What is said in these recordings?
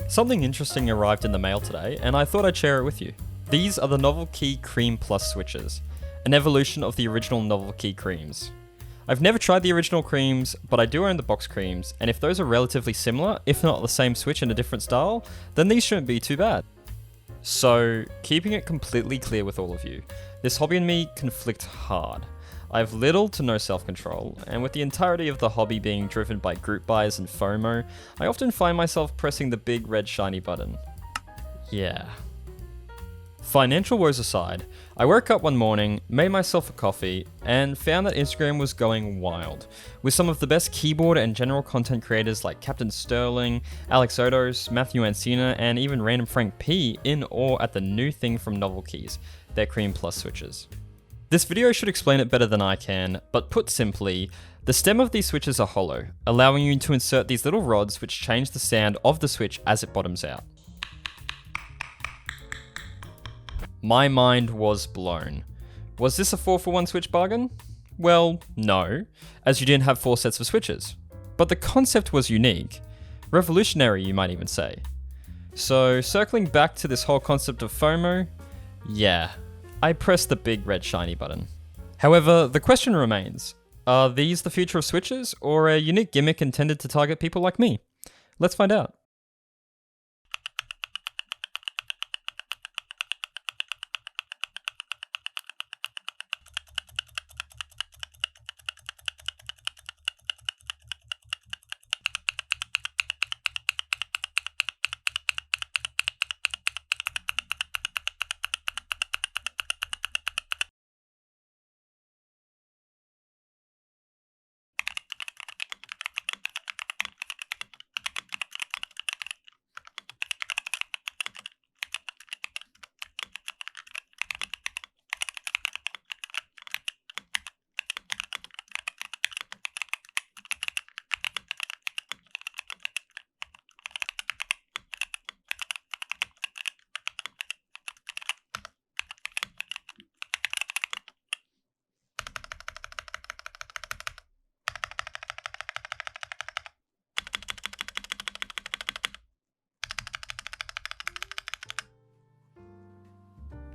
Something interesting arrived in the mail today, and I thought I'd share it with you. These are the NovelKey Cream Plus switches, an evolution of the original NovelKey creams. I've never tried the original creams, but I do own the box creams, and if those are relatively similar, if not the same switch in a different style, then these shouldn't be too bad. So, keeping it completely clear with all of you, this hobby and me conflict hard. I have little to no self-control, and with the entirety of the hobby being driven by group buys and FOMO, I often find myself pressing the big red shiny button. Yeah. Financial woes aside, I woke up one morning, made myself a coffee, and found that Instagram was going wild, with some of the best keyboard and general content creators like Captain Sterling, Alex Odos, Matthew Ancina, and even Random Frank P in awe at the new thing from NovelKeys, their Cream Plus switches. This video should explain it better than I can, but put simply, the stem of these switches are hollow, allowing you to insert these little rods which change the sound of the switch as it bottoms out. My mind was blown. Was this a 4-for-1 switch bargain? Well, no, as you didn't have 4 sets of switches. But the concept was unique. Revolutionary, you might even say. So, circling back to this whole concept of FOMO, yeah, I pressed the big red shiny button. However, the question remains, are these the future of switches, or a unique gimmick intended to target people like me? Let's find out.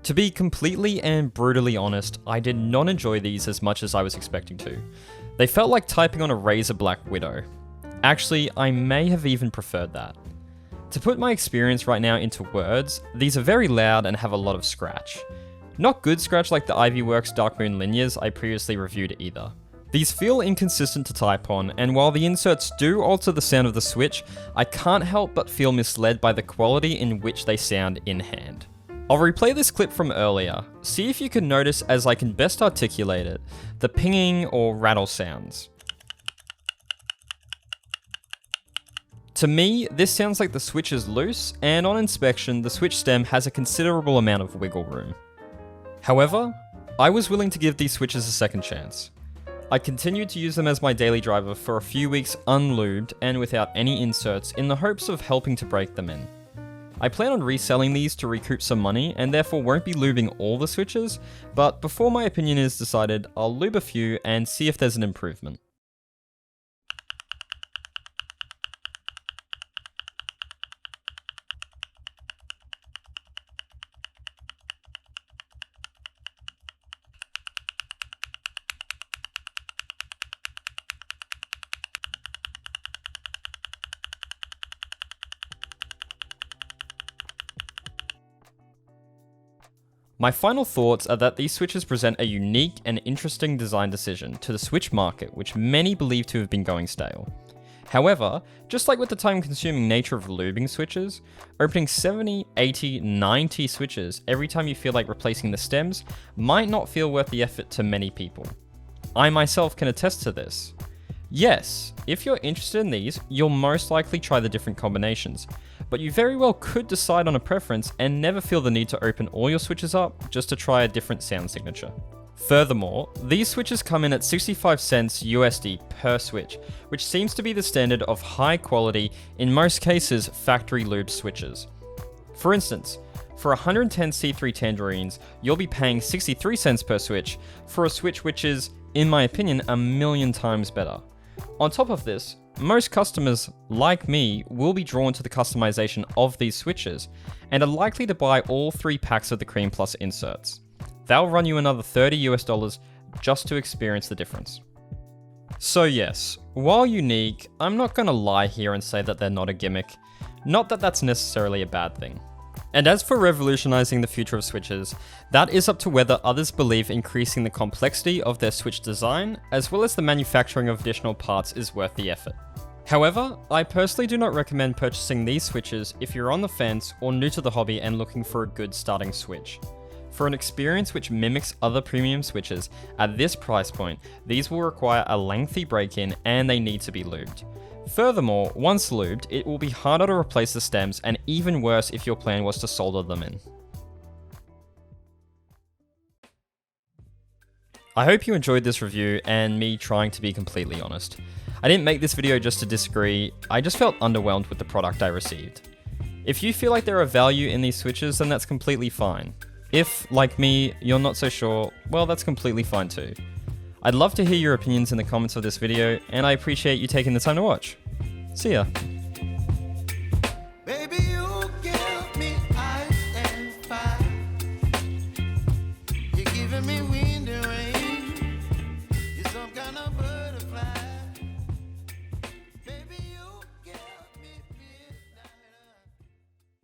To be completely and brutally honest, I did not enjoy these as much as I was expecting to. They felt like typing on a razor black widow. Actually, I may have even preferred that. To put my experience right now into words, these are very loud and have a lot of scratch. Not good scratch like the Ivyworks Dark Moon linears I previously reviewed either. These feel inconsistent to type on, and while the inserts do alter the sound of the switch, I can't help but feel misled by the quality in which they sound in hand. I'll replay this clip from earlier, see if you can notice as I can best articulate it, the pinging or rattle sounds. To me, this sounds like the switch is loose, and on inspection, the switch stem has a considerable amount of wiggle room. However, I was willing to give these switches a second chance. I continued to use them as my daily driver for a few weeks unlubed and without any inserts in the hopes of helping to break them in. I plan on reselling these to recoup some money and therefore won't be lubing all the switches, but before my opinion is decided, I'll lube a few and see if there's an improvement. My final thoughts are that these switches present a unique and interesting design decision to the switch market, which many believe to have been going stale. However, just like with the time-consuming nature of lubing switches, opening 70, 80, 90 switches every time you feel like replacing the stems might not feel worth the effort to many people. I myself can attest to this. Yes, if you're interested in these, you'll most likely try the different combinations, but you very well could decide on a preference and never feel the need to open all your switches up just to try a different sound signature. Furthermore, these switches come in at 65 cents USD per switch, which seems to be the standard of high quality, in most cases factory lubed switches. For instance, for 110 C3 Tangerines, you'll be paying 63 cents per switch for a switch which is, in my opinion, a million times better. On top of this, most customers, like me, will be drawn to the customization of these switches, and are likely to buy all 3 packs of the Cream Plus inserts. They'll run you another $30 just to experience the difference. So yes, while unique, I'm not gonna lie here and say that they're not a gimmick. Not that that's necessarily a bad thing. And as for revolutionizing the future of switches, that is up to whether others believe increasing the complexity of their switch design, as well as the manufacturing of additional parts, is worth the effort. However, I personally do not recommend purchasing these switches if you're on the fence or new to the hobby and looking for a good starting switch. For an experience which mimics other premium switches, at this price point, these will require a lengthy break-in and they need to be lubed. Furthermore, once lubed, it will be harder to replace the stems and even worse if your plan was to solder them in. I hope you enjoyed this review and me trying to be completely honest. I didn't make this video just to disagree, I just felt underwhelmed with the product I received. If you feel like there are value in these switches, then that's completely fine. If, like me, you're not so sure, well, that's completely fine too. I'd love to hear your opinions in the comments of this video, and I appreciate you taking the time to watch. See ya.